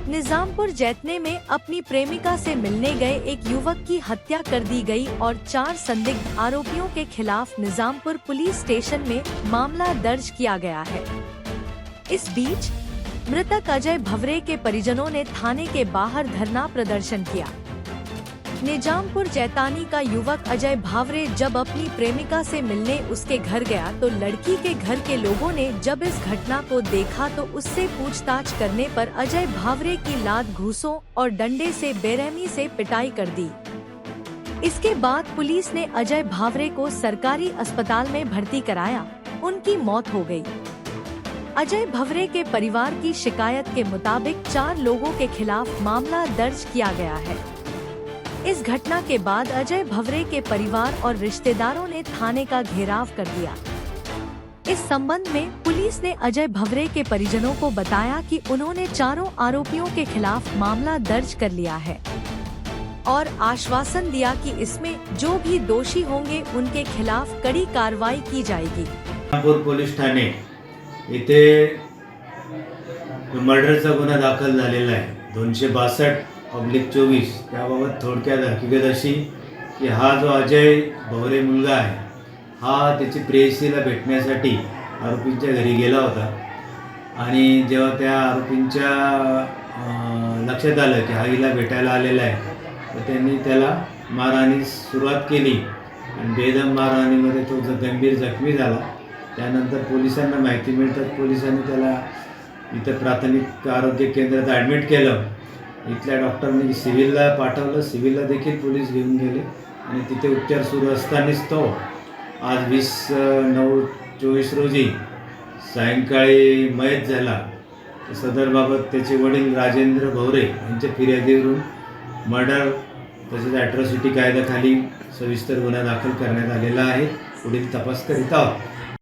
निजामपुर जैतने में अपनी प्रेमिका से मिलने गए एक युवक की हत्या कर दी गई और 4 संदिग्ध आरोपियों के खिलाफ निजामपुर पुलिस स्टेशन में मामला दर्ज किया गया है। इस बीच मृतक अजय भवरे के परिजनों ने थाने के बाहर धरना प्रदर्शन किया। निजामपुर जैतानी का युवक अजय भावरे जब अपनी प्रेमिका से मिलने उसके घर गया तो लड़की के घर के लोगों ने जब इस घटना को देखा तो उससे पूछताछ करने पर अजय भावरे की लात घूंसों और डंडे से बेरहमी से पिटाई कर दी। इसके बाद पुलिस ने अजय भावरे को सरकारी अस्पताल में भर्ती कराया। उनकी मौत हो गई। अजय भवरे के परिवार की शिकायत के मुताबिक 4 लोगों के खिलाफ मामला दर्ज किया गया है। इस घटना के बाद अजय भवरे के परिवार और रिश्तेदारों ने थाने का घेराव कर दिया। इस संबंध में पुलिस ने अजय भवरे के परिजनों को बताया कि उन्होंने चारों आरोपियों के खिलाफ मामला दर्ज कर लिया है और आश्वासन दिया कि इसमें जो भी दोषी होंगे उनके खिलाफ कड़ी कार्रवाई की जाएगी। निजामपुर पोलीस ठाणे इथे मर्डरचा गुन्हा दाखल झालेला आहे 262/24। त्याबाबत थोडक्यात हकीकत अशी की हा जो अजय भवरे मुलगा आहे हा त्याची प्रेयसीला भेटण्यासाठी आरोपींच्या घरी गेला होता आणि जेव्हा त्या आरोपींच्या लक्षात आलं की हा हिला भेटायला आलेला आहे तर त्यांनी त्याला मारहाणीस सुरुवात केली आणि बेदम मारहाणीमध्ये तो गंभीर जखमी झाला। त्यानंतर पोलिसांना माहिती मिळतात पोलिसांनी त्याला इथं प्राथमिक आरोग्य केंद्रात ॲडमिट केलं। इथल्या डॉक्टरने सिव्हिलला पाठवलं। सिव्हिलला देखील पोलीस घेऊन गेले आणि तिथे उपचार सुरू असतानाच तो आज 20/9/24 रोजी सायंकाळी मयत झाला। सदरबाबत त्याचे वडील राजेंद्र भवरे यांच्या फिर्यादीवरून मर्डर तसेच ॲट्रॉसिटी कायद्याखाली सविस्तर गुन्हा दाखल करण्यात आलेला आहे। पुढील तपास करीत आहोत।